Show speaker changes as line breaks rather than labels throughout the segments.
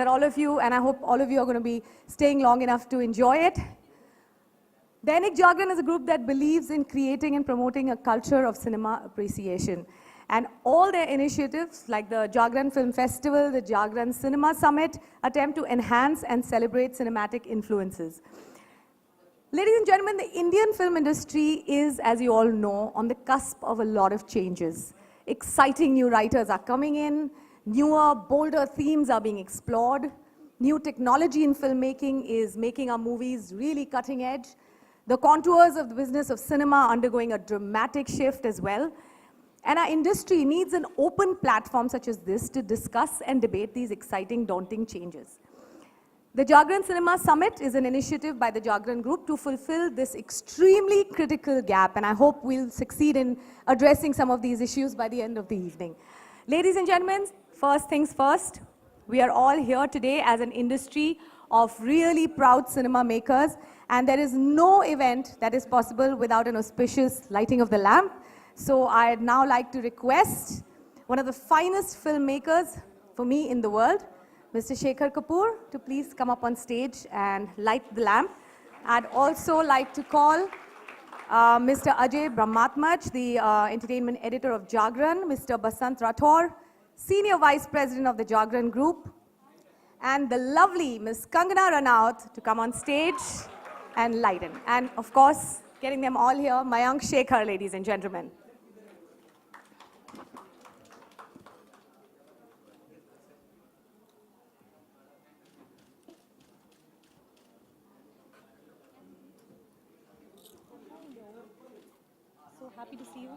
that all of you, and I hope all of you are going to be staying long enough to enjoy it. Dainik Jagran is a group that believes in creating and promoting a culture of cinema appreciation. And all their initiatives, like the Jagran Film Festival, the Jagran Cinema Summit, attempt to enhance and celebrate cinematic influences. Ladies and gentlemen, the Indian film industry is, as you all know, on the cusp of a lot of changes. Exciting new writers are coming in, newer, bolder themes are being explored, new technology in filmmaking is making our movies really cutting edge. The contours of the business of cinema are undergoing a dramatic shift as well. And our industry needs an open platform such as this to discuss and debate these exciting, daunting changes. The Jagran Cinema Summit is an initiative by the Jagran Group to fulfill this extremely critical gap, and I hope we'll succeed in addressing some of these issues by the end of the evening. Ladies and gentlemen, first things first, we are all here today as an industry of really proud cinema makers, and there is no event that is possible without an auspicious lighting of the lamp. So I'd now like to request one of the finest filmmakers for me in the world, Mr. Shekhar Kapoor, to please come up on stage and light the lamp. I'd also like to call Mr. Ajay Brahmatmach, the entertainment editor of Jagran, Mr. Basant Rathore, Senior Vice President of the Jagran Group, and the lovely Ms. Kangana Ranaut to come on stage and lighten. And of course, getting them all here, Mayank Shekhar, ladies and gentlemen. So happy to see you.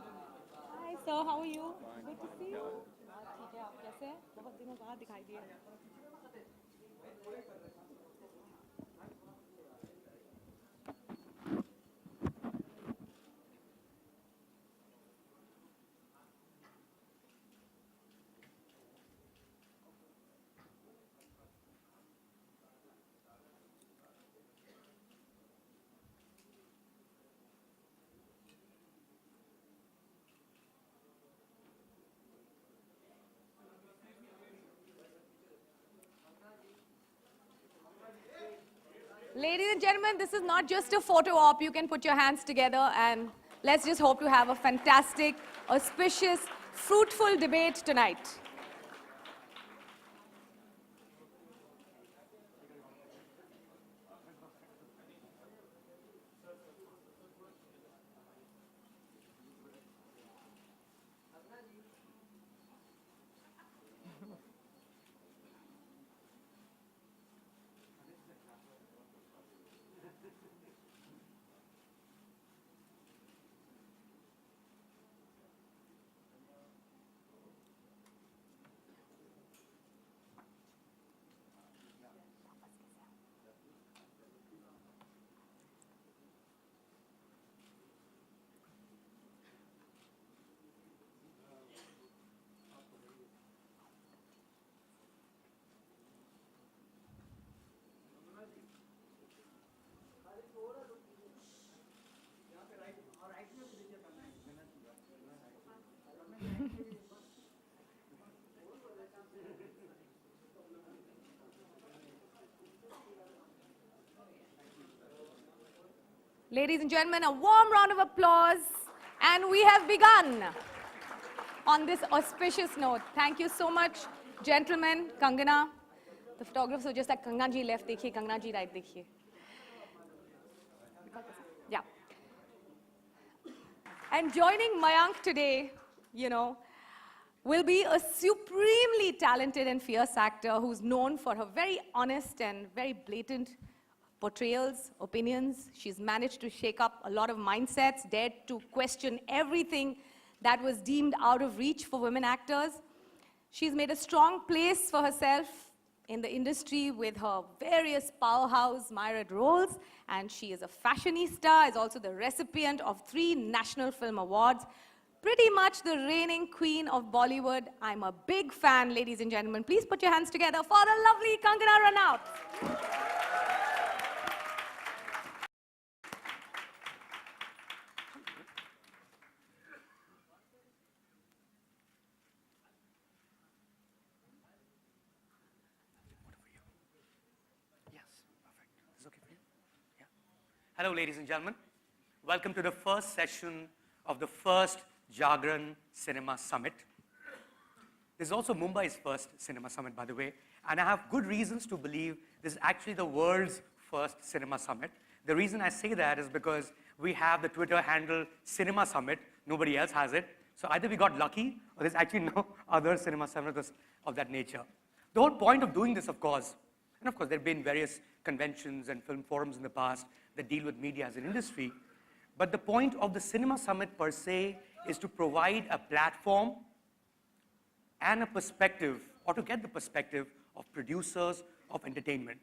Hi sir, how are you? Good to see you. ठीक है, आप कैसे हैं? बहुत दिनों बाद दिखाई दिए. Ladies and gentlemen, this is not just a photo op. You can put your hands together and let's just hope to have a fantastic, auspicious, fruitful debate tonight. Ladies and gentlemen, a warm round of applause, and we have begun on this auspicious note. Thank you so much, gentlemen. Kangana, the photographers were just like, Kangana ji left, dekhiye, Kangana ji right, dekhiye. Yeah. And joining Mayank today, you know, will be a supremely talented and fierce actor who's known for her very honest and very blatant portrayals, opinions. She's managed to shake up a lot of mindsets, dared to question everything that was deemed out of reach for women actors. She's made a strong place for herself in the industry with her various powerhouse myriad roles, and she is a fashionista, is also the recipient of 3 National Film Awards. Pretty much the reigning queen of Bollywood. I'm a big fan, ladies and gentlemen. Please put your hands together for the lovely Kangana Ranaut.
Hello, ladies and gentlemen. Welcome to the first session of the first Jagran Cinema Summit. This is also Mumbai's first cinema summit, by the way, and I have good reasons to believe this is actually the world's first cinema summit. The reason I say that is because we have the Twitter handle Cinema Summit. Nobody else has it. So either we got lucky, or there's actually no other cinema summit of that nature. The whole point of doing this, of course, and of course there have been various conventions and film forums in the past that deal with media as an industry, but the point of the Cinema Summit per se is to provide a platform and a perspective, or to get the perspective of producers of entertainment.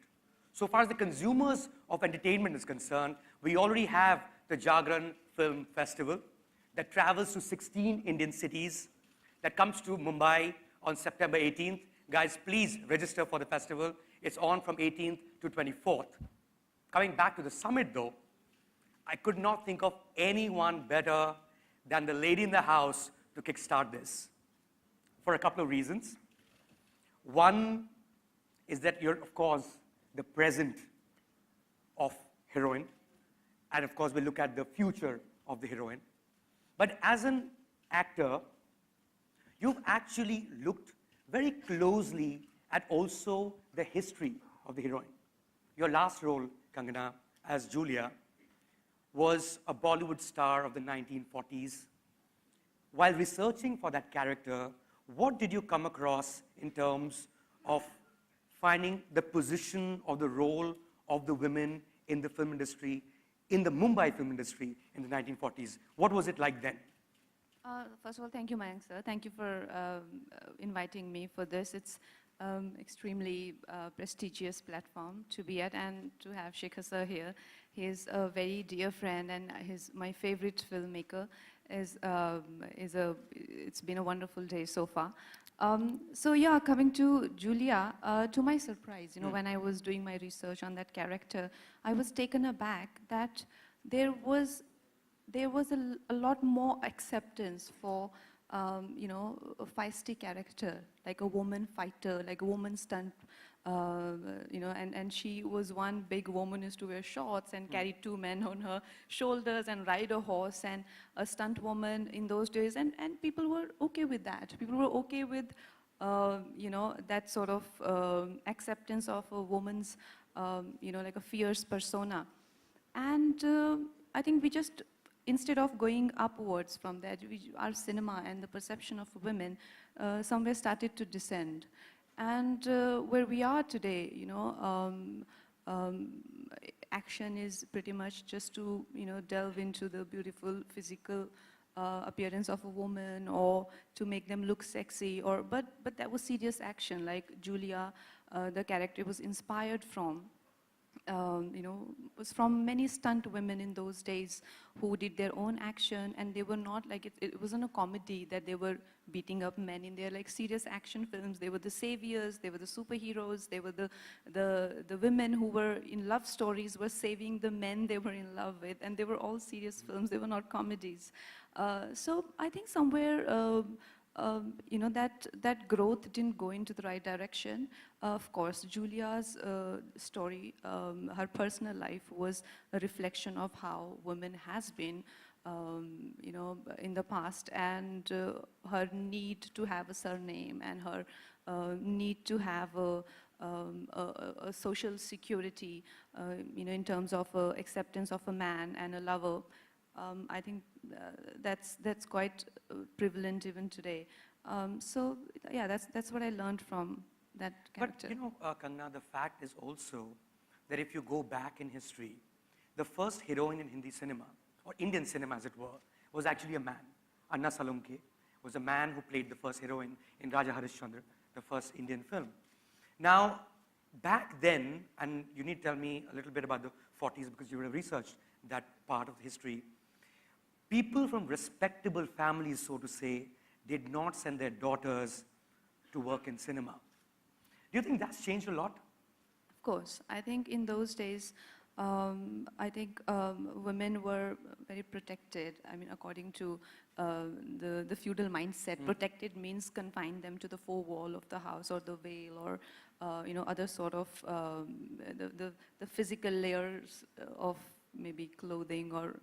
So far as the consumers of entertainment is concerned, we already have the Jagran Film Festival that travels to 16 Indian cities, that comes to Mumbai on September 18th. Guys, please register for the festival. It's on from 18th to 24th. Coming back to the summit though, I could not think of anyone better than the lady in the house to kickstart this, for a couple of reasons. One is that you're, of course, the present of Heroine, and of course we'll look at the future of the heroine. But as an actor, you've actually looked very closely at also the history of the heroine. Your last role, Kangana, as Julia, was a Bollywood star of the 1940s. While researching for that character, what did you come across in terms of finding the position or the role of the women in the film industry, in the Mumbai film industry in the 1940s? What was it like then?
First of all, thank you, Mayank sir. Thank you for inviting me for this. It's extremely prestigious platform to be at, and to have Shekhar sir here. He's a very dear friend, and my favorite filmmaker. It's been a wonderful day so far. So yeah, coming to Julia, to my surprise, when I was doing my research on that character, I was taken aback that there was a lot more acceptance for, a feisty character, like a woman fighter, like a woman stunt, and she was one big woman who used to wear shorts and carry two men on her shoulders and ride a horse, and a stunt woman in those days, and people were okay with that. People were okay with, that sort of acceptance of a woman's, like a fierce persona. And I think we just, instead of going upwards from that, our cinema and the perception of women somewhere started to descend. And where we are today, action is pretty much just to, delve into the beautiful physical appearance of a woman, or to make them look sexy, but that was serious action. Like Julia, the character was inspired from, was from many stunt women in those days who did their own action, and they were not like, it wasn't a comedy that they were beating up men in their like serious action films. They were the saviors, they were the superheroes, they were the women who were in love stories were saving the men they were in love with, and they were all serious films, they were not comedies. So I think somewhere, that growth didn't go into the right direction. Of course, Julia's story, her personal life was a reflection of how women has been, in the past, and her need to have a surname, and her need to have a social security, in terms of acceptance of a man and a lover. I think that's quite prevalent even today. So yeah, that's what I learned from that character.
But Kangana, the fact is also that if you go back in history, the first heroine in Hindi cinema, or Indian cinema as it were, was actually a man. Anna Salunke was a man who played the first heroine in Raja Harishchandra, the first Indian film. Now, back then, and you need to tell me a little bit about the 40s because you would have researched that part of history, people from respectable families, so to say, did not send their daughters to work in cinema. Do you think that's changed a lot?
Of course. I think in those days, women were very protected. I mean, according to the feudal mindset, protected means confine them to the four wall of the house, or the veil, or other sort of the physical layers of maybe clothing or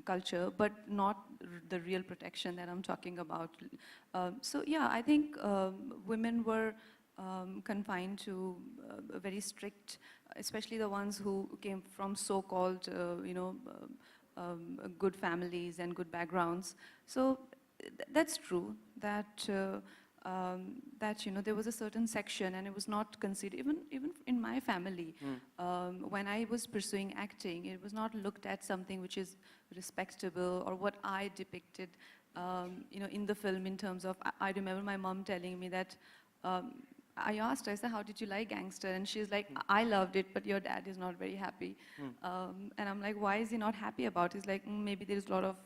culture, but not the real protection that I'm talking about. So yeah, I think women were confined to very strict, especially the ones who came from so-called, good families and good backgrounds. So that's true that there was a certain section, and it was not considered, even in my family. When I was pursuing acting, it was not looked at something which is respectable or what I depicted, in the film in terms of. I remember my mom telling me that. I asked her, I said, how did you like Gangster? And she's like, I loved it, but your dad is not very happy. And I'm like, why is he not happy about it? He's like, maybe there's a lot of,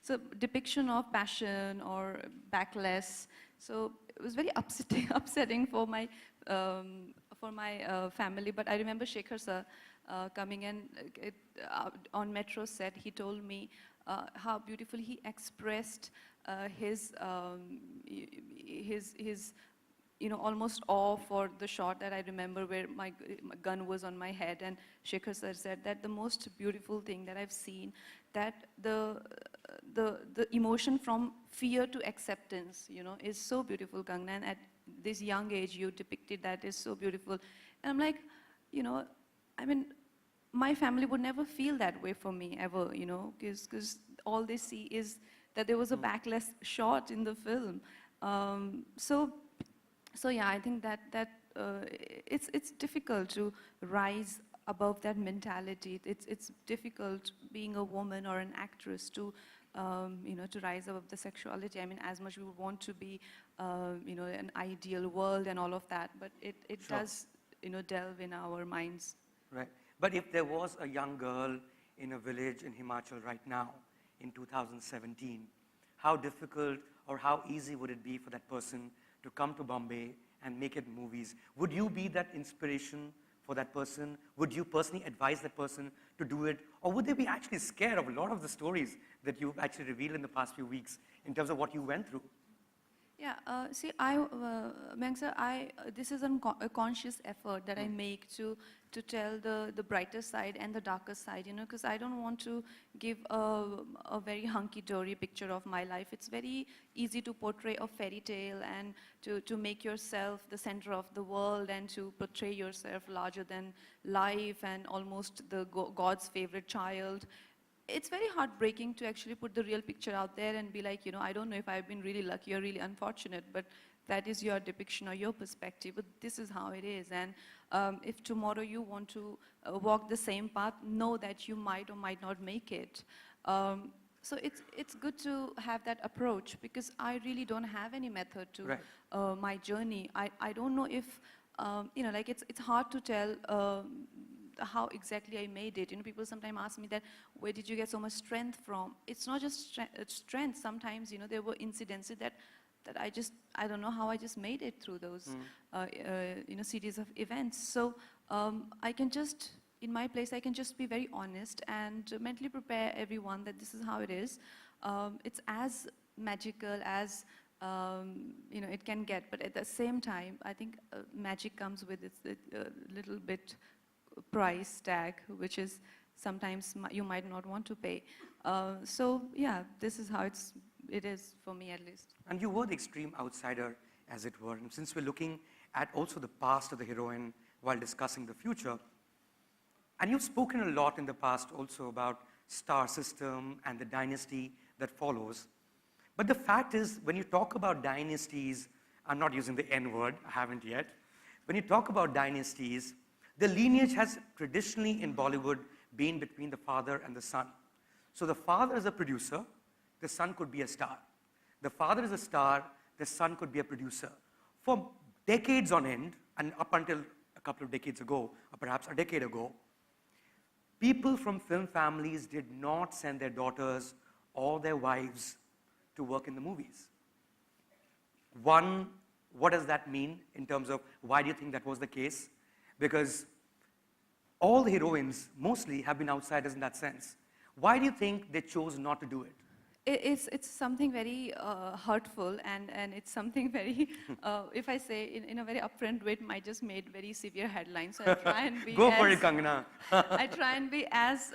so depiction of passion or backlash. So it was very upsetting for my family. But I remember Shekhar sir coming in on Metro set. He told me how beautiful he expressed his almost awe for the shot that I remember where my gun was on my head. And Shekhar sir said that the most beautiful thing that I've seen, that the emotion from fear to acceptance, is so beautiful, Kangana. And at this young age, you depicted that is so beautiful. And I'm like, my family would never feel that way for me ever, because all they see is that there was a backlash shot in the film. So yeah, I think that it's difficult to rise above that mentality. It's difficult being a woman or an actress to to rise above the sexuality. I mean, as much we want to be an ideal world and all of that, but it
Sure.
does delve in our minds.
Right. But if there was a young girl in a village in Himachal right now, in 2017, how difficult or how easy would it be for that person to come to Bombay and make it movies? Would you be that inspiration for that person? Would you personally advise that person to do it? Or would they be actually scared of a lot of the stories that you've actually revealed in the past few weeks in terms of what you went through?
Yeah, see, Mayank sir, this is a conscious effort that I make to tell the brighter side and the darker side, because I don't want to give a very hunky-dory picture of my life. It's very easy to portray a fairy tale and to make yourself the center of the world and to portray yourself larger than life and almost the God's favorite child. It's very heartbreaking to actually put the real picture out there and be like, I don't know if I've been really lucky or really unfortunate, but that is your depiction or your perspective, but this is how it is. And if tomorrow you want to walk the same path, know that you might or might not make it. So it's good to have that approach, because I really don't have any method to
Right.
My journey. I don't know if, it's hard to tell how exactly I made it. People sometimes ask me that, where did you get so much strength from? It's not just strength. Sometimes, there were incidences that I don't know how I just made it through those, series of events. So I can just, in my place, I can just be very honest and mentally prepare everyone that this is how it is. It's as magical as it can get, but at the same time, I think magic comes with its little bit price tag, which is sometimes you might not want to pay. So yeah, this is how it is for me, at least.
And you were the extreme outsider, as it were. And since we're looking at also the past of the heroine while discussing the future, and you've spoken a lot in the past also about star system and the dynasty that follows. But the fact is, when you talk about dynasties, I'm not using the N word, I haven't yet. When you talk about dynasties, the lineage has traditionally in Bollywood been between the father and the son. So the father is a producer, the son could be a star. The father is a star, the son could be a producer. For decades on end, and up until a couple of decades ago, or perhaps a decade ago, people from film families did not send their daughters or their wives to work in the movies. One, what does that mean in terms of why do you think that was the case? Because all the heroines mostly have been outsiders in that sense. Why do you think they chose not to do it?
It's something very hurtful, and it's something very, if I say in a very upfront way, it might just made very severe headlines. So I try and be
Go for it, Kangana.
I try and be as,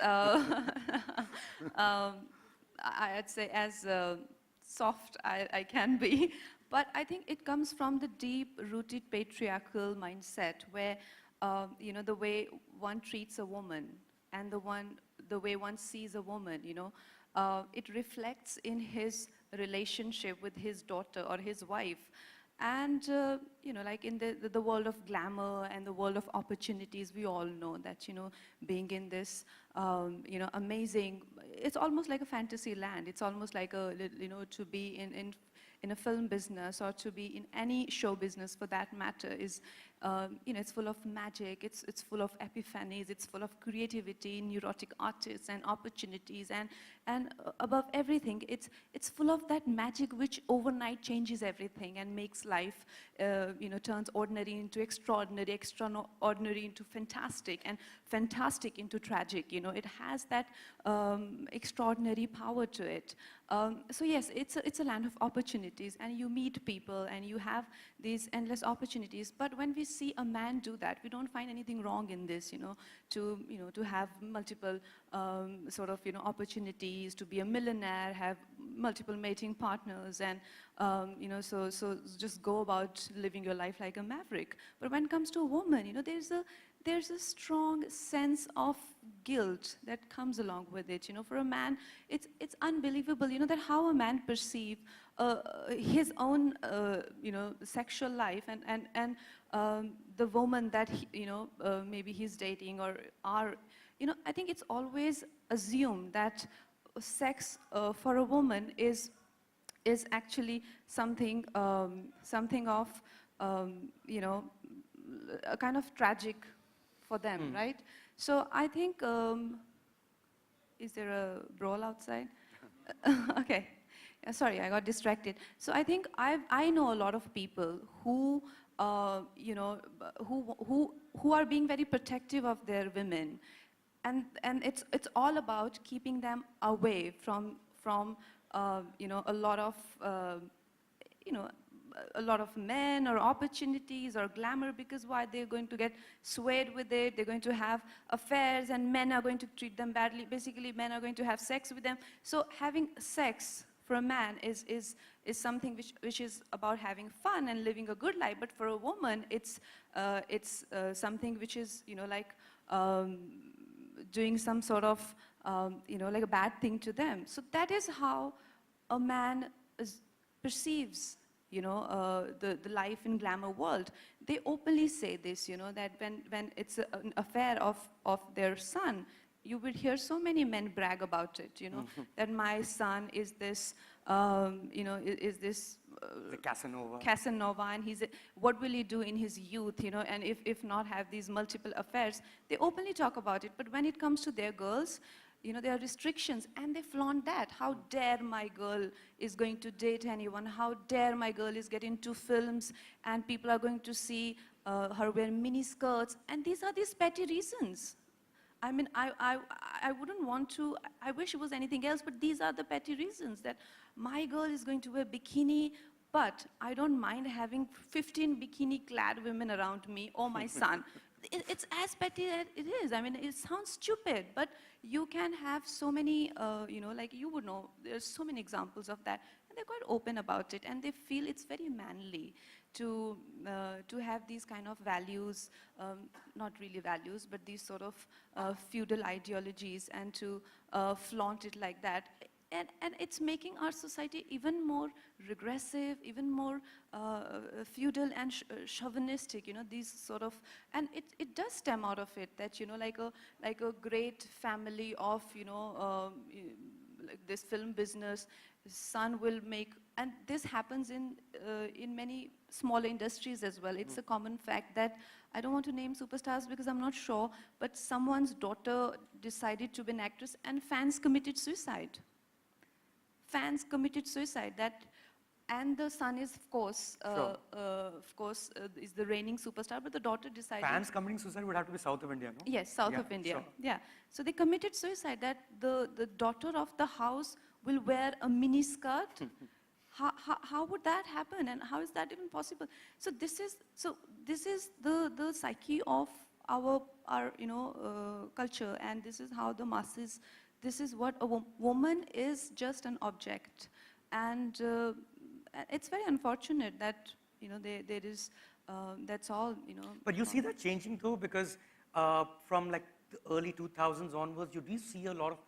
I'd say as soft I can be. But I think it comes from the deep-rooted patriarchal mindset where, you know, the way one treats a woman and the way one sees a woman, you know, it reflects in his relationship with his daughter or his wife. And, you know, like in the world of glamour and the world of opportunities, we all know that, you know, being in this, you know, amazing, it's almost like a fantasy land. It's almost like a, you know, to be in a film business or to be in any show business for that matter is, you know, it's full of magic, it's full of epiphanies, it's full of creativity, neurotic artists and opportunities, and above everything, it's full of that magic which overnight changes everything and makes life, you know, turns ordinary into extraordinary, extraordinary into fantastic, and fantastic into tragic. You know, it has that extraordinary power to it. So yes, it's a land of opportunities, and you meet people and you have these endless opportunities. But when we see a man do that, we don't find anything wrong in this, you know, to have multiple sort of, you know, opportunities, to be a millionaire, have multiple mating partners, and you know, so just go about living your life like a maverick. But when it comes to a woman, you know, there's a strong sense of guilt that comes along with it. You know, for a man, it's unbelievable, you know, that how a man perceives his own, you know, sexual life and the woman that, you know, maybe he's dating or are, you know, I think it's always assumed that sex for a woman is actually something, something of, you know, a kind of tragic for them, right? So I think, is there a brawl outside? Okay, sorry, I got distracted. So I think I know a lot of people who, you know, who are being very protective of their women, and it's all about keeping them away from you know, a lot of you know, a lot of men or opportunities or glamour, because why? They're going to get swayed with it, they're going to have affairs, and men are going to treat them badly. Basically, men are going to have sex with them. So having sex for a man is something which is about having fun and living a good life. But for a woman, it's something which is, you know, like doing some sort of, you know, like a bad thing to them. So that is how a man perceives, you know, the life in glamour world. They openly say this, you know, that when it's an affair of their son, you would hear so many men brag about it, you know, that my son is this, you know, is this
The Casanova.
Casanova, and what will he do in his youth, you know, and if not have these multiple affairs. They openly talk about it, but when it comes to their girls, you know, there are restrictions, and they flaunt that. How dare my girl is going to date anyone? How dare my girl is getting into films, and people are going to see her wear mini skirts? And these are these petty reasons. I mean, I wouldn't want to, I wish it was anything else, but these are the petty reasons, that my girl is going to wear bikini, but I don't mind having 15 bikini-clad women around me, or my son. It's as petty as it is. I mean, it sounds stupid, but you can have so many, you know, like you would know, there's so many examples of that, and they're quite open about it, and they feel it's very manly to have these kind of values, not really values, but these sort of feudal ideologies, and to flaunt it like that. And it's making our society even more regressive, even more feudal and chauvinistic, you know, these sort of, and it does stem out of it, that, you know, like a great family of, you know, like this film business, son will make, and this happens in many smaller industries as well. It's a common fact that, I don't want to name superstars because I'm not sure, but someone's daughter decided to be an actress, and fans committed suicide. Fans committed suicide. And the son is, of course, is the reigning superstar, but the daughter decided.
Fans committing suicide would have to be south of India, no?
Yes, south of India.
Sure.
Yeah. So they committed suicide, that the daughter of the house will wear a mini skirt. How would that happen, and how is that even possible? So this is the psyche of our culture, and this is how the masses. This is what a woman is, just an object, and it's very unfortunate that there is that's all
But you see that changing though, because from like the early 2000s onwards, you do see a lot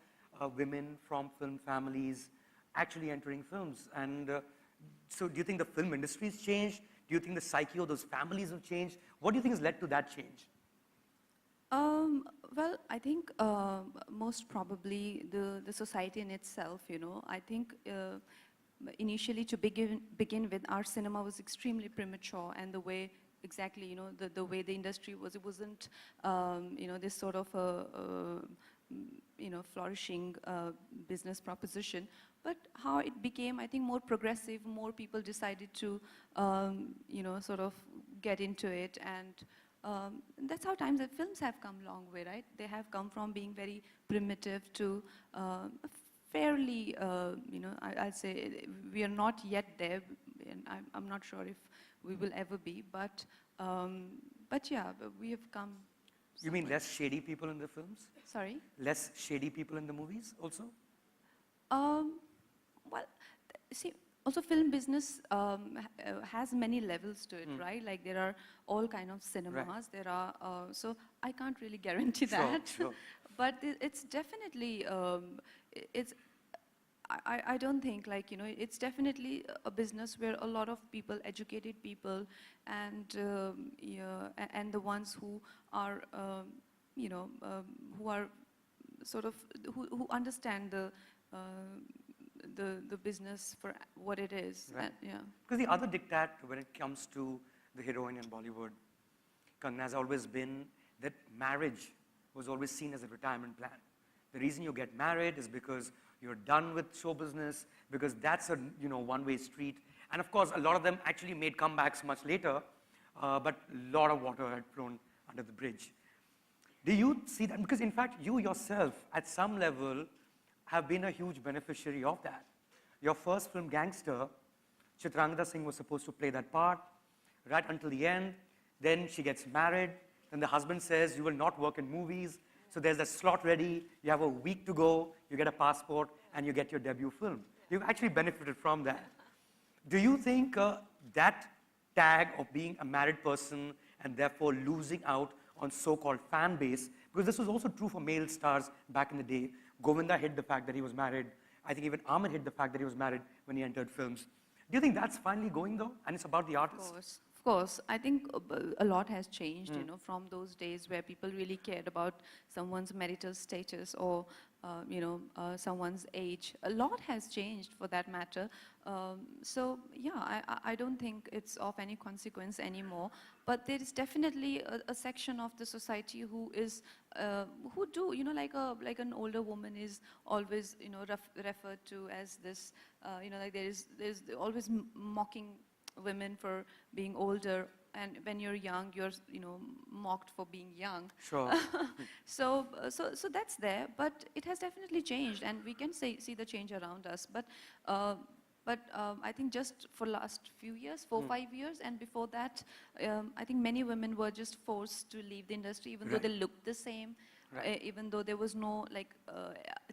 of women from film families actually entering films. And so do you think the film industry has changed? Do you think the psyche of those families have changed? What do you think has led to that change?
Well, I think most probably the society in itself, I think initially to begin with, our cinema was extremely premature, and the way exactly, the way the industry was, it wasn't, this sort of flourishing business proposition. But how it became, I think, more progressive, more people decided to, sort of get into it, and that's how times that films have come a long way, right? They have come from being very primitive to fairly, I'd say we are not yet there, and I'm not sure if we will ever be, but yeah, we have come.
You mean less shady people in the films?
Sorry?
Less shady people in the movies also?
Well, see, also film business has many levels to it, right? Like there are all kind of cinemas.
Right.
There are, so I can't really guarantee
Sure,
that.
sure.
But it's definitely, I don't think it's definitely a business where a lot of people, educated people, and and the ones who are, who are sort of, who understand the business for what it is.
Right.
Yeah.
Because the other diktat when it comes to the heroine in Bollywood, Kangana, has always been that marriage was always seen as a retirement plan. The reason you get married is because you're done with show business, because that's a one-way street. And of course, a lot of them actually made comebacks much later, but a lot of water had flown under the bridge. Do you see that? Because in fact, you yourself, at some level, have been a huge beneficiary of that. Your first film, Gangster, Chitrangada Singh was supposed to play that part right until the end. Then she gets married. Then the husband says, you will not work in movies. So there's a slot ready. You have a week to go. You get a passport, and you get your debut film. You've actually benefited from that. Do you think that tag of being a married person and therefore losing out on so-called fan base, because this was also true for male stars back in the day. Govinda hid the fact that he was married. I think even Amit hid the fact that he was married when he entered films. Do you think that's finally going though? And it's about the artist?
Of course. I think a lot has changed, from those days where people really cared about someone's marital status or, someone's age. A lot has changed for that matter. So yeah, I don't think it's of any consequence anymore. But there is definitely a section of the society who is, who do, like an older woman is always, referred to as this, like there's always mocking women for being older, and when you're young, you're mocked for being young.
Sure.
So that's there, but it has definitely changed, and we can see the change around us. But I think just for last few years, 4-5 years, and before that, I think many women were just forced to leave the industry, even though they looked the same.
Right.
Even though there was no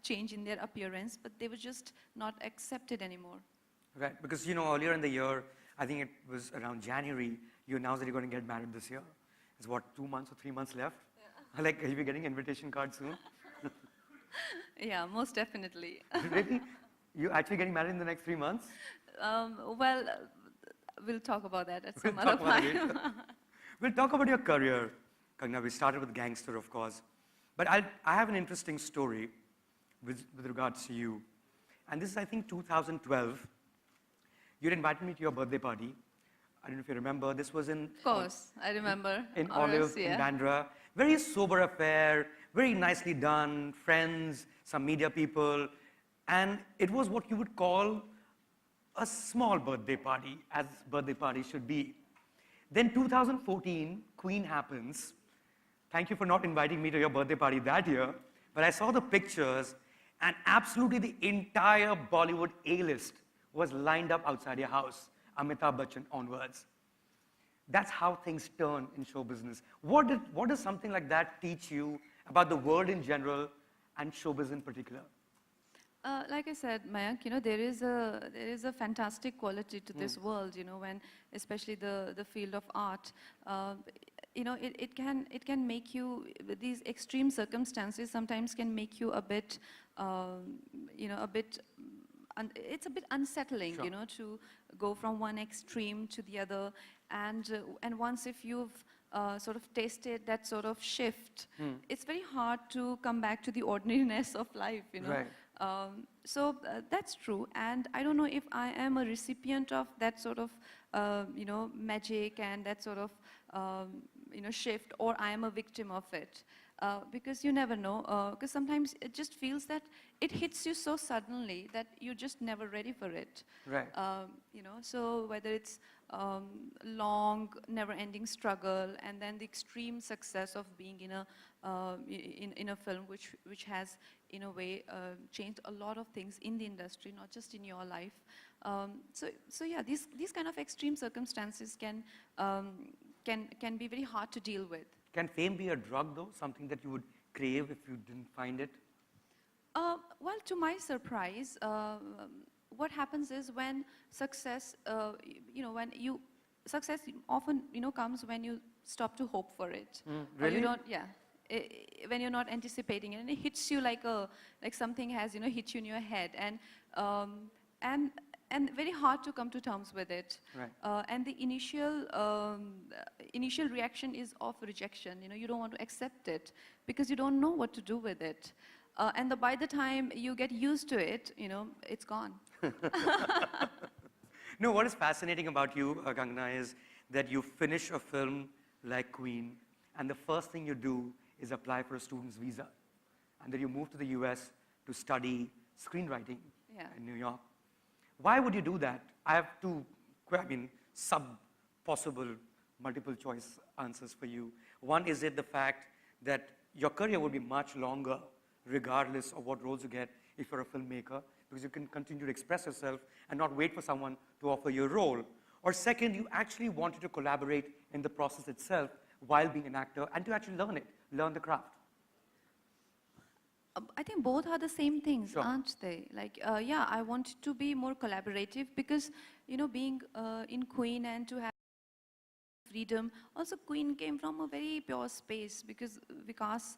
change in their appearance, but they were just not accepted anymore.
Right, because earlier in the year, I think it was around January, you announced that you're going to get married this year. It's what, 2 months or 3 months left? Yeah. Like, are you getting invitation cards soon?
Yeah, most definitely.
Really? You actually getting married in the next 3 months?
Well, we'll talk about that at some other time.
We'll talk about your career, Kangana. We started with Gangster, of course. But I have an interesting story with regards to you. And this is, I think, 2012. You'd invited me to your birthday party. I don't know if you remember. This was in...
Of course, I remember.
In Olive, in Bandra. Very sober affair, very nicely done, friends, some media people. And it was what you would call a small birthday party, as birthday parties should be. Then 2014, Queen happens. Thank you for not inviting me to your birthday party that year. But I saw the pictures, and absolutely the entire Bollywood A-list was lined up outside your house, Amitabh Bachchan onwards. That's how things turn in show business. What does something like that teach you about the world in general and showbiz in particular?
Like I said, Mayank, there is a fantastic quality to this world, when especially the field of art, it can make you, these extreme circumstances sometimes can make you a bit, it's a bit unsettling,
Sure.
to go from one extreme to the other, and once if you've sort of tasted that sort of shift, it's very hard to come back to the ordinariness of life,
Right.
So that's true, and I don't know if I am a recipient of that sort of, magic and that sort of, shift, or I am a victim of it. Because you never know, because sometimes it just feels that it hits you so suddenly that you're just never ready for it.
Right.
So whether it's long, never-ending struggle, and then the extreme success of being in a film which has, in a way, changed a lot of things in the industry, not just in your life. So yeah, these kind of extreme circumstances can be very hard to deal with.
Can fame be a drug, though? Something that you would crave if you didn't find it?
Well, to my surprise, what happens is when success, success often, comes when you stop to hope for it. Or
Really?
you don't, yeah. When you're not anticipating it, and it hits you like something has, hit you in your head, and very hard to come to terms with it.
Right.
And the initial reaction is of rejection. You don't want to accept it because you don't know what to do with it. And by the time you get used to it, it's gone.
No, what is fascinating about you, Kangana, is that you finish a film like Queen, and the first thing you do is apply for a student's visa. And then you move to the US to study screenwriting in New York. Why would you do that? I have two, possible multiple choice answers for you. One, is it the fact that your career would be much longer regardless of what roles you get if you're a filmmaker, because you can continue to express yourself and not wait for someone to offer you a role. Or second, you actually wanted to collaborate in the process itself while being an actor and to actually learn the craft.
I think both are the same things,
Sure.
aren't they? Like, yeah, I wanted to be more collaborative because, being in Queen and to have freedom. Also, Queen came from a very pure space because Vikas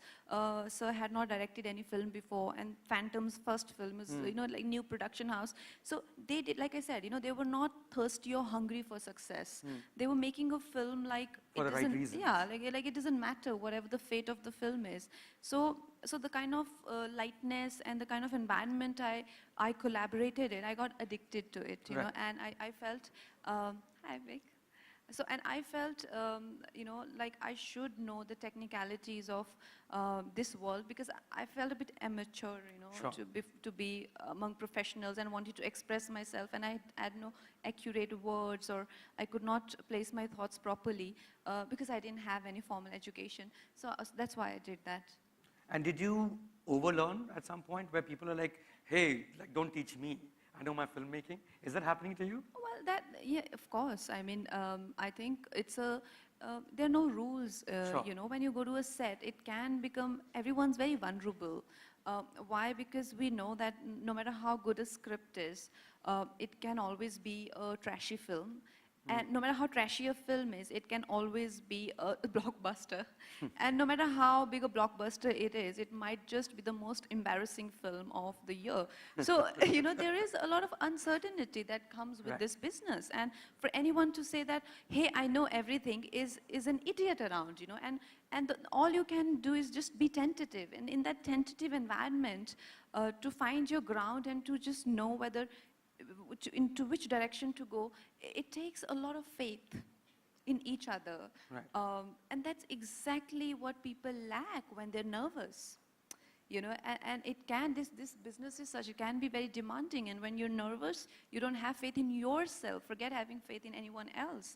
sir had not directed any film before, and Phantom's first film is, like new production house. So they did, like I said, they were not thirsty or hungry for success. They were making a film like
For the right reasons.
Yeah, like it doesn't matter whatever the fate of the film is. So the kind of lightness and the kind of environment I collaborated in, I got addicted to it,
Right.
and I felt, hi Vic. So, and I felt, like I should know the technicalities of this world because I felt a bit amateur,
Sure.
to be among professionals and wanted to express myself, and I had no accurate words, or I could not place my thoughts properly because I didn't have any formal education. So that's why I did that.
And did you overlearn at some point where people are like, hey, like, don't teach me, I know my filmmaking? Is that happening to you?
Well, yeah, of course. I mean, I think there are no rules.
Sure.
When you go to a set, it can become, everyone's very vulnerable. Why? Because we know that no matter how good a script is, it can always be a trashy film. And no matter how trashy a film is, it can always be a blockbuster. And no matter how big a blockbuster it is, it might just be the most embarrassing film of the year. So, there is a lot of uncertainty that comes with
Right.
this business. And for anyone to say that, hey, I know everything is an idiot around, and all you can do is just be tentative. And in that tentative environment, to find your ground and to just know whether into which direction to go, it takes a lot of faith in each other.
Right.
And that's exactly what people lack when they're nervous. And it can, this business is such, it can be very demanding, and when you're nervous, you don't have faith in yourself, forget having faith in anyone else.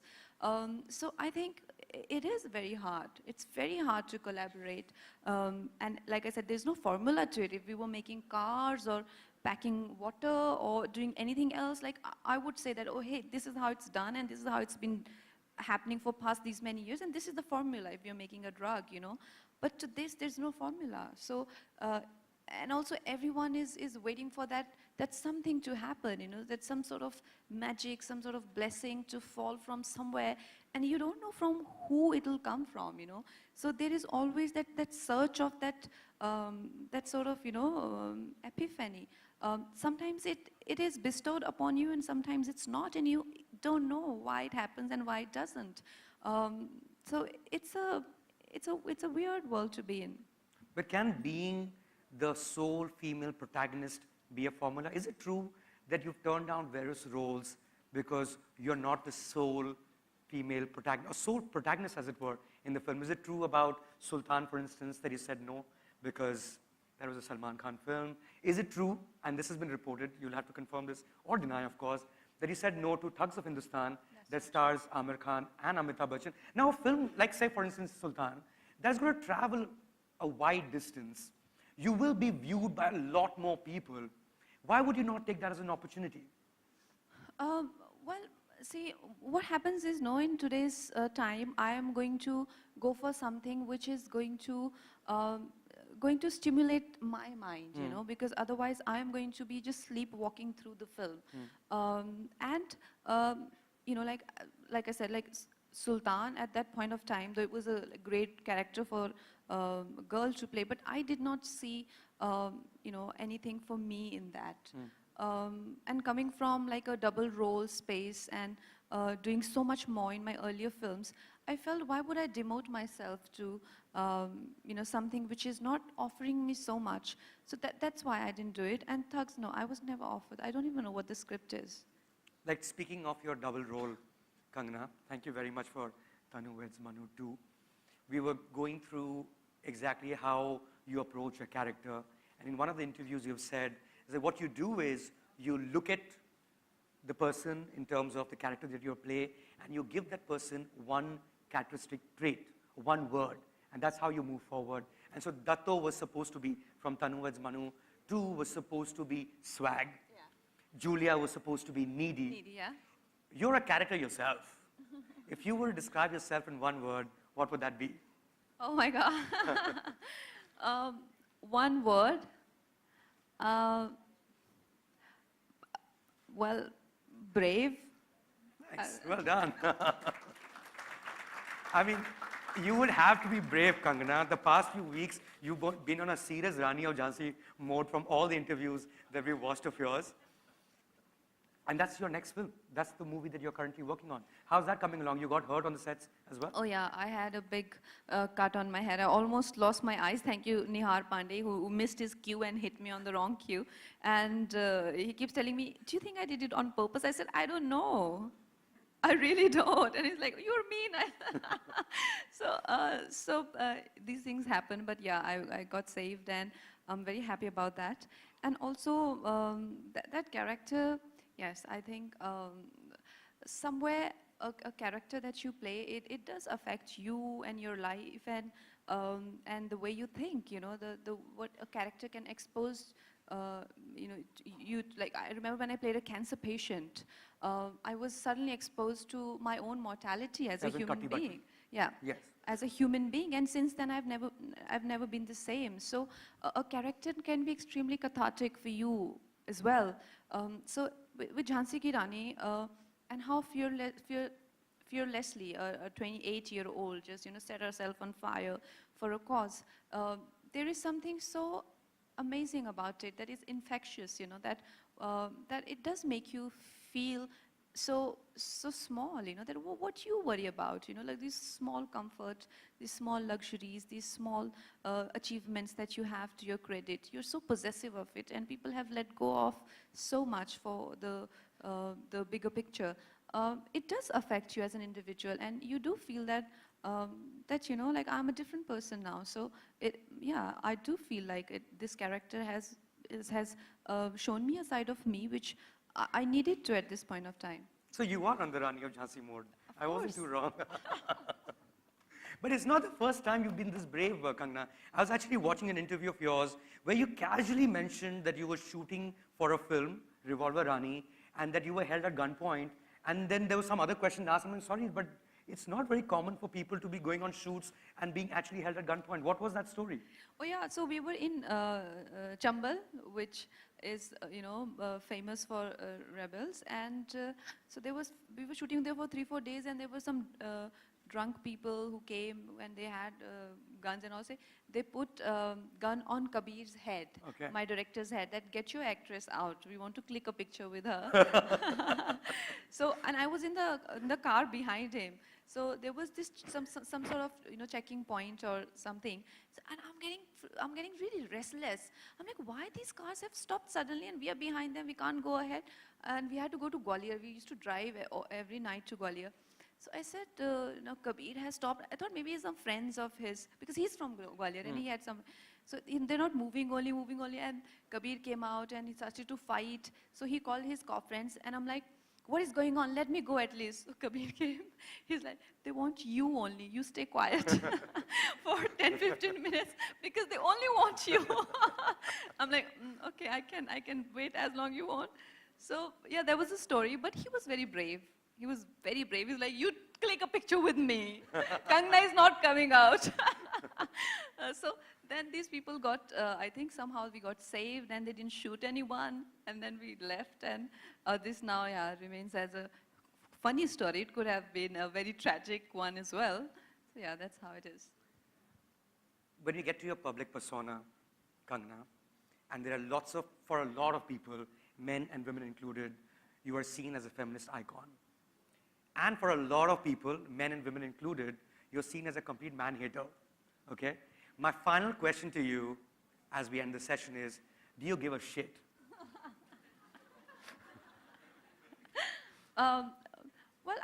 So I think it is very hard. It's very hard to collaborate. And like I said, there's no formula to it. If we were making cars or packing water or doing anything else, like I would say that, oh, hey, this is how it's done and this is how it's been happening for past these many years, and this is the formula if you're making a drug, you know. But to this, there's no formula. So, and also everyone is waiting for that something to happen, you know, that some sort of magic, some sort of blessing to fall from somewhere, and you don't know from who it'll come from, you know. So there is always that search of that sort of, you know, epiphany. Sometimes it is bestowed upon you, and sometimes it's not, and you don't know why it happens and why it doesn't. So it's a weird world to be in.
But can being the sole female protagonist be a formula? Is it true that you've turned down various roles because you're not the sole female protagonist, or sole protagonist as it were, in the film? Is it true about Sultan, for instance, that you said no because that was a Salman Khan film? Is it true, and this has been reported, you'll have to confirm this or deny, of course, that he said no to Thugs of Hindustan that stars Amir Khan and Amitabh Bachchan? Now a film like, say for instance, Sultan, that's going to travel a wide distance. You will be viewed by a lot more people. Why would you not take that as an opportunity?
Well, see, what happens is, no, in today's time, I am going to go for something which is going to stimulate my mind, you know, because otherwise I am going to be just sleepwalking through the film. You know, like I said, like Sultan at that point of time, though it was a great character for a girl to play, but I did not see, you know, anything for me in that. And coming from like a double role space and doing so much more in my earlier films, I felt, why would I demote myself to, you know, something which is not offering me so much? So that's why I didn't do it. And Thugs, no, I was never offered. I don't even know what the script is.
Like, speaking of your double role, Kangana, thank you very much for Tanu Weds Manu too. We were going through exactly how you approach a character, and in one of the interviews you've said is that what you do is you look at the person in terms of the character that you play, and you give that person one characteristic trait, one word, and that's how you move forward. And so Datto was supposed to be, from Tanu Weds Manu, 2 was supposed to be swag, Julia was supposed to be needy.
Needy, yeah.
You're a character yourself. If you were to describe yourself in one word, what would that be?
Oh my God. One word. Well, brave.
Nice. Well done. I mean, you would have to be brave, Kangana. The past few weeks, you've been on a serious Rani of Jhansi mode from all the interviews that we've watched of yours. And that's your next film. That's the movie that you're currently working on. How's that coming along? You got hurt on the sets as well?
Oh yeah, I had a big cut on my head. I almost lost my eyes. Thank you, Nihar Pandey, who missed his cue and hit me on the wrong cue. And he keeps telling me, do you think I did it on purpose? I said, I don't know. I really don't. And he's like, you're mean. So these things happen. But yeah, I got saved, and I'm very happy about that. And also, that character, yes, I think somewhere a character that you play, it does affect you and your life and the way you think, you know, what a character can expose, you know, you, like, I remember when I played a cancer patient, I was suddenly exposed to my own mortality as a human being. Yeah. Yes. As a human being, and since then I've never been the same. So a character can be extremely cathartic for you as well. So with Jhansi Ki Rani, and how fearlessly a 28-year-old just, you know, set herself on fire for a cause. There is something so amazing about it that is infectious, you know, that it does make you feel so small, you know, that what you worry about, you know, like these small comforts, these small luxuries, these small achievements that you have to your credit. You're so possessive of it, and people have let go of so much for the bigger picture. It does affect you as an individual, and you do feel that, you know, like, I'm a different person now. So yeah, I do feel like this character has shown me a side of me which I needed to at this point of time.
So you are on the Rani of Jhansi mode I wasn't too wrong. But it's not the first time you've been this brave, Kangana. I was actually watching an interview of yours where you casually mentioned that you were shooting for a film, Revolver Rani, and that you were held at gunpoint. And then there was some other question asked. I'm sorry, but it's not very common for people to be going on shoots and being actually held at gunpoint. What was that story?
Oh yeah, so we were in Chambal, which is famous for rebels, and so we were shooting there for 3-4 days, and there were some drunk people who came and they had guns and all. They put gun on Kabir's head,
Okay.
my director's head, that get your actress out. We want to click a picture with her. So, and I was in the car behind him. So there was this some sort of checking point or something. So, and I'm getting really restless. I'm like, why these cars have stopped suddenly and we are behind them? We can't go ahead. And we had to go to Gwalior. We used to drive every night to Gwalior. So I said, Kabir has stopped. I thought maybe some friends of his, because he's from Gwalior and he had some. So they're not moving only. And Kabir came out and he started to fight. So he called his cop friends and I'm like, what is going on? Let me go at least. So Kabir came. He's like, they want you only. You stay quiet for 10-15 minutes because they only want you. I'm like, okay, I can wait as long you want. So yeah, there was a story, but he was very brave. He was very brave. He's like, you click a picture with me. Kangana is not coming out. So then these people got, I think somehow we got saved and they didn't shoot anyone. And then we left. And this now, remains as a funny story. It could have been a very tragic one as well. So yeah, that's how it is.
When you get to your public persona, Kangana, and there are for a lot of people, men and women included, you are seen as a feminist icon. And for a lot of people, men and women included, you're seen as a complete man-hater, okay? My final question to you, as we end the session is, do you give a shit?
Well,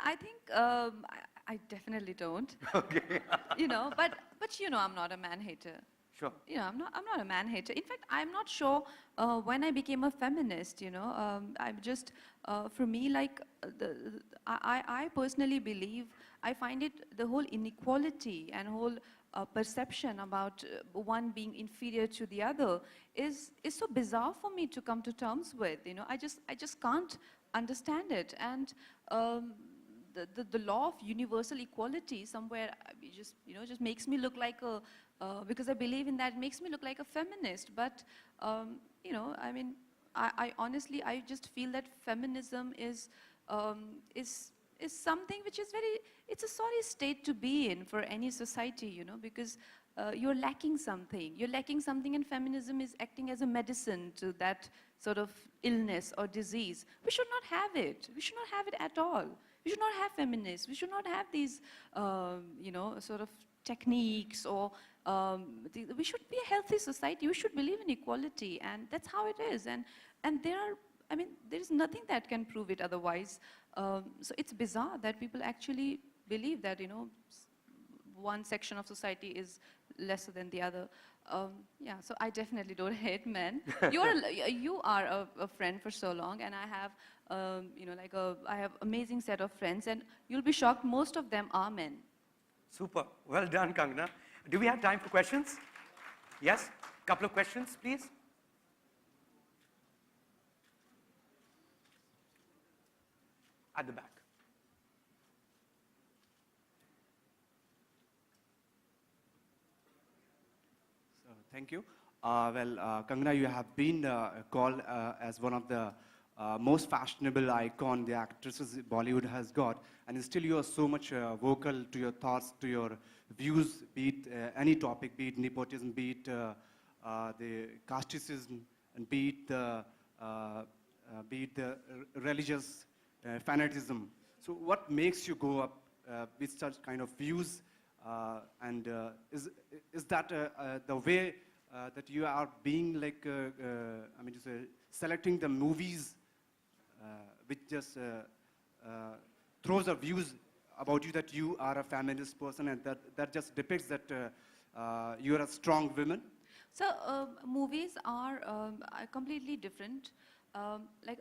I think I definitely don't.
Okay.
But I'm not a man-hater.
Sure.
I'm not a man-hater. In fact, I'm not sure when I became a feminist, I'm just, for me, like, I personally believe, I find it, the whole inequality and whole perception about one being inferior to the other is so bizarre for me to come to terms with, I just can't understand it. And the law of universal equality somewhere just makes me look like a because I believe in that, it makes me look like a feminist. But I mean, I honestly, I just feel that feminism is something which is it's a sorry state to be in for any society, because you're lacking something. You're lacking something, and feminism is acting as a medicine to that sort of illness or disease. We should not have it. We should not have it at all. We should not have feminists. We should not have these, sort of techniques or we should be a healthy society. We should believe in equality, and that's how it is. And there is nothing that can prove it otherwise. So it's bizarre that people actually believe that, one section of society is lesser than the other. So I definitely don't hate men. You are a friend for so long, and I have, I have amazing set of friends, and you'll be shocked, most of them are men.
Super. Well done, Kangana. Do we have time for questions? Yes? Couple of questions, please. At the back.
So, thank you. Kangana, you have been called as one of the most fashionable icon the actresses Bollywood has got, and still you are so much vocal to your thoughts, to your views, be it any topic, be it nepotism, be it the casteism, and be it the religious fanatism. So what makes you go up with such kind of views, and is that the way that you are being like, selecting the movies which just throws a views about you that you are a feminist person, and that just depicts that you are a strong woman?
So movies are completely different. like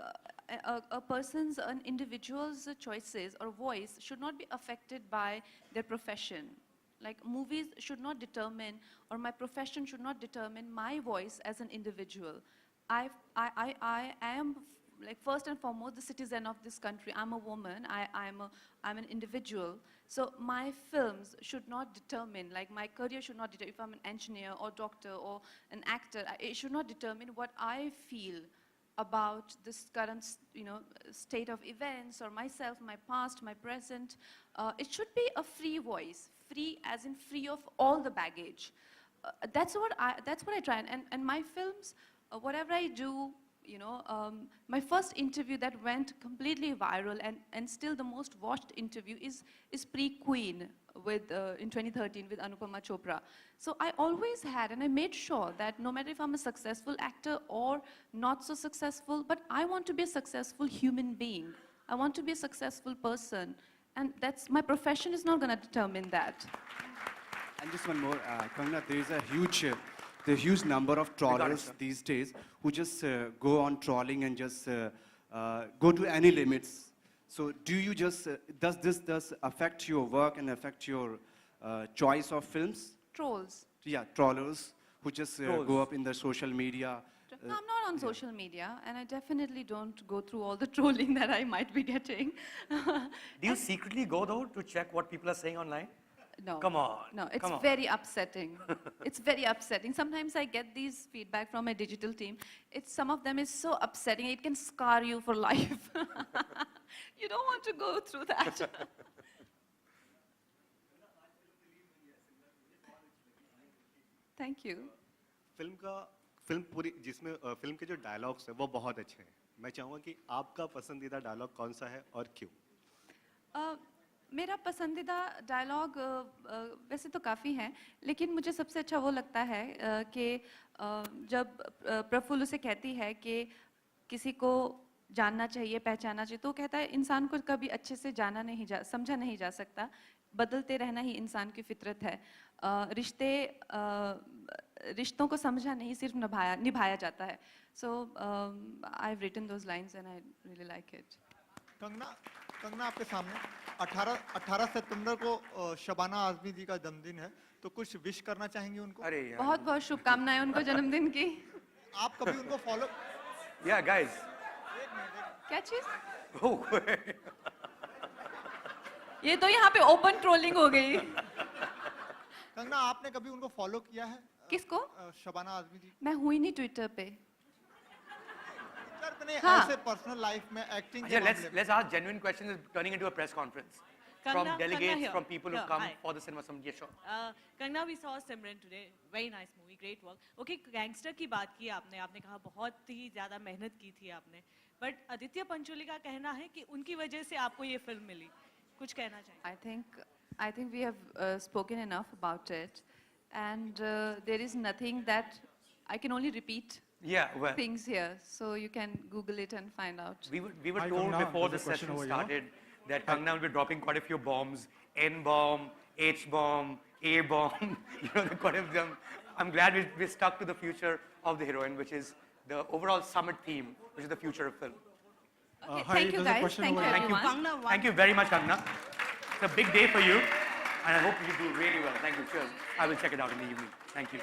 a person's, an individual's choices or voice should not be affected by their profession. Like movies should not determine, or my profession should not determine my voice as an individual. I am like first and foremost the citizen of this country. I'm a woman, I'm an individual. So my films should not determine, like my career should not determine, if I'm an engineer or doctor or an actor, it should not determine what I feel about this current, state of events, or myself, my past, my present. It should be a free voice, free as in free of all the baggage. That's what I try, and my films, whatever I do, my first interview that went completely viral and still the most watched interview is pre-Queen with in 2013 with Anupama Chopra. So I always had, and I made sure that no matter if I'm a successful actor or not so successful, but I want to be a successful human being. I want to be a successful person, and that's my profession is not going to determine that.
And just one more, Kangana, there is a huge number of trawlers these days who just go on trawling and just go to any limits. So do you just, does this affect your work and affect your choice of films?
Trolls.
Yeah, trawlers who just go up in the social media.
No, I'm not on social media, and I definitely don't go through all the trolling that I might be getting.
Do you secretly go though to check what people are saying online?
No.
Come on.
No, it's
come on.
very upsetting. It's very upsetting. Sometimes I get these feedback from my digital team. Some of them is so upsetting, it can scar you for life. You don't want to go through that. Thank you.
Film पूरी जिसमें film के जो dialogues हैं वो बहुत अच्छे हैं. मैं चाहूँगा कि आपका पसंदीदा डायलॉग कौन सा है और क्यों?
मेरा पसंदीदा डायलॉग वैसे तो काफ़ी हैं, लेकिन मुझे सबसे अच्छा वो लगता है कि जब प्रफुल्ल उसे कहती है कि किसी को जानना चाहिए, पहचानना चाहिए, तो कहता है इंसान को कभी अच्छे से समझा नहीं जा सकता, बदलते रहना ही इंसान की फितरत है. रिश्तों को समझा नहीं, सिर्फ निभाया जाता है. So I've written those lines and I really like it.
Kangana आपके सामने 18 सितंबर को शबाना आजमी जी का जन्मदिन है, तो कुछ विश करना चाहेंगे उनको?
अरे यार.
बहुत बहुत शुभकामनाएं उनको जन्मदिन की.
आप कभी उनको फॉलो?
Yeah, guys.
क्या चीज?
Oh.
ये तो यहाँ पे ओपन ट्रोलिंग हो गई.
कंगना आपने कभी उनको फॉलो किया है?
किसको?
शबाना आजमी जी.
मैं हुई नहीं ट्विटर पे.
हाँ. ऐसे पर्सनल लाइफ में acting
Yeah, let's ask genuine questions turning into a press conference. From delegates, from people who come for the cinema summit. Yeah, sure.
Kangana, we saw Simran today. Very nice movie, great work. Okay, gangster की बात की आपने कहा बहुत ही ज़्यादा मेहनत की थी आपने. But आदित्य पंचोली का कहना है कि उनकी वजह से आपको ये फिल्म मिली. कुछ कहना चाहिए?
I think we have spoken enough about it, and there is nothing that I can only repeat.
Yeah, well,
things here, so you can Google it and find out.
we were told before the session started that Kangana will be dropping quite a few bombs, N-bomb, H-bomb, A-bomb, quite a few of them. I'm glad we're stuck to the future of the heroine, which is the overall summit theme, which is the future of film.
Okay, thank you guys, thank you everyone.
Thank you very much, Kangana. It's a big day for you, and I hope you do really well. Thank you, cheers. I will check it out in the evening. Thank you.